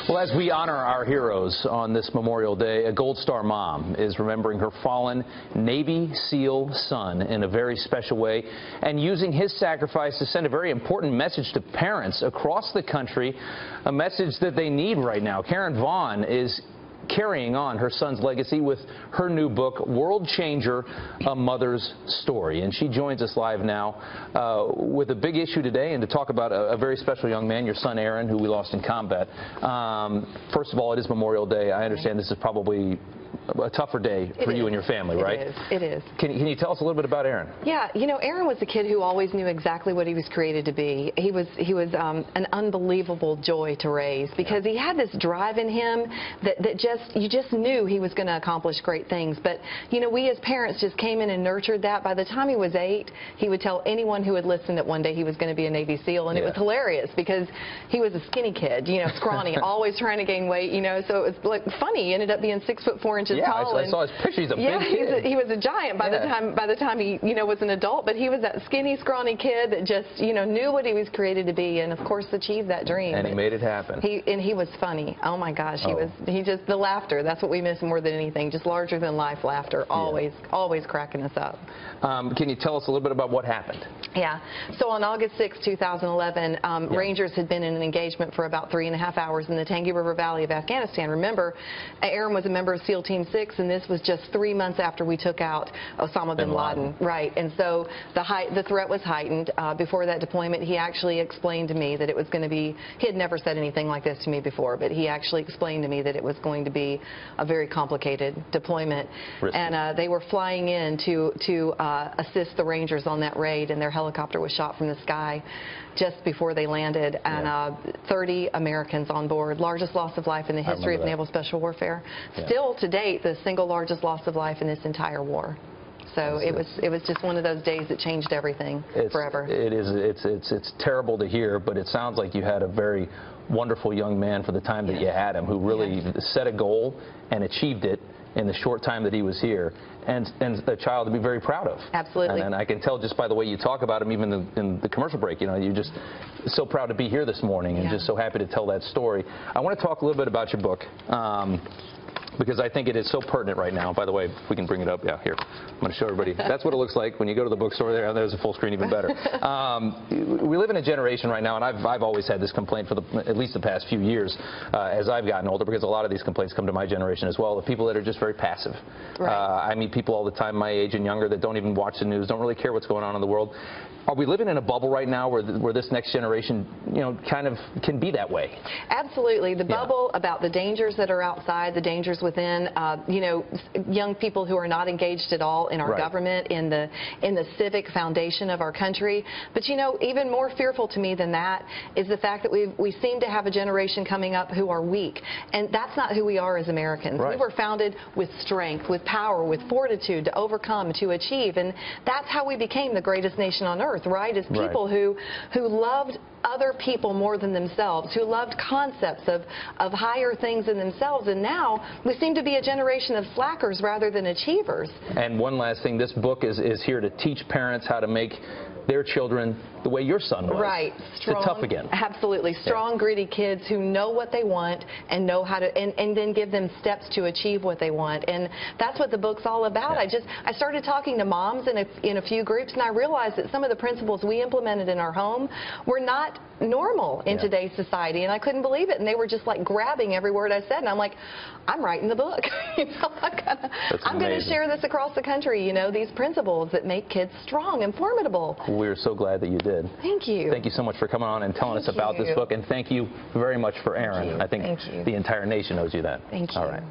Well, as we honor our heroes on this Memorial Day, a Gold Star mom is remembering her fallen Navy SEAL son in a very special way and using his sacrifice to send a very important message to parents across the country, a message that they need right now. Vaughn is carrying on her son's legacy with her new book, World Changer, A Mother's Story. And she joins us live now with a big issue today and to talk about a very special young man, your son Aaron, who we lost in combat. First of all, it is Memorial Day. I understand this is probably a tougher day for you and your family, right? It is. Can you tell us a little bit about Aaron? Yeah, you know, Aaron was a kid who always knew exactly what he was created to be. He was an unbelievable joy to raise because he had this drive in him that you just knew he was going to accomplish great things. But, you know, we as parents just came in and nurtured that. By the time he was 8, he would tell anyone who would listen that one day he was going to be a Navy SEAL, and it was hilarious because he was a skinny kid, you know, scrawny, always trying to gain weight, you know, so it was like funny. He ended up being 6'4" tall. I saw his picture. He's a big kid. He was a giant by the time he, you know, was an adult. But he was that skinny, scrawny kid that just, you know, knew what he was created to be, and of course achieved that dream. And he made it happen. He was funny. Oh my gosh, he just the laughter. That's what we miss more than anything. Just larger than life laughter. Always cracking us up. Can you tell us a little bit about what happened? Yeah. So on August 6, 2011, Rangers had been in an engagement for about 3.5 hours in the Tangi River Valley of Afghanistan. Remember, Aaron was a member of SEAL Team 6, and this was just 3 months after we took out Osama bin Laden. Right. And so the threat was heightened. Before that deployment, he actually explained to me that it was going to be, he had never said anything like this to me before, but he actually explained to me that it was going to be a very complicated deployment. Risky. And they were flying in to assist the Rangers on that raid, and their helicopter was shot from the sky just before they landed, and 30 Americans on board. Largest loss of life in the history of naval special warfare. Still to date, the single largest loss of life in this entire war. So it was just one of those days that changed everything forever. It's terrible to hear, but it sounds like you had a very wonderful young man for the time that you had him, who really set a goal and achieved it in the short time that he was here, and a child to be very proud of. Absolutely. And I can tell just by the way you talk about him, even in the commercial break, you know, you're just so proud to be here this morning and just so happy to tell that story. I want to talk a little bit about your book. Because I think it is so pertinent right now. By the way, if we can bring it up, here. I'm going to show everybody. That's what it looks like when you go to the bookstore there. There's a full screen, even better. We live in a generation right now, and I've always had this complaint for at least the past few years as I've gotten older, because a lot of these complaints come to my generation as well, of people that are just very passive. Right. I meet people all the time my age and younger that don't even watch the news, don't really care what's going on in the world. Are we living in a bubble right now where this next generation, you know, kind of can be that way? Absolutely. The bubble about the dangers that are outside, the dangers within, you know, young people who are not engaged at all in our government, in the civic foundation of our country. But, you know, even more fearful to me than that is the fact that we seem to have a generation coming up who are weak. And that's not who we are as Americans. We were founded with strength, with power, with fortitude to overcome, to achieve. And that's how we became the greatest nation on earth. Right, as people who loved other people more than themselves, who loved concepts of higher things in themselves, and now we seem to be a generation of slackers rather than achievers. And one last thing, this book is here to teach parents how to make their children the way your son was. Right. Strong, tough again. Absolutely. Strong, gritty kids who know what they want and know how to, and then give them steps to achieve what they want. And that's what the book's all about. I started talking to moms in a few groups, and I realized that some of the principles we implemented in our home were not normal in today's society, and I couldn't believe it. And they were just like grabbing every word I said, and I'm like, I'm writing the book. You know, I'm going to share this across the country, you know, these principles that make kids strong and formidable. We're so glad that you did. Thank you. Thank you so much for coming on and telling us about this book, and thank you very much for Aaron. I think the entire nation owes you that. Thank you. All right.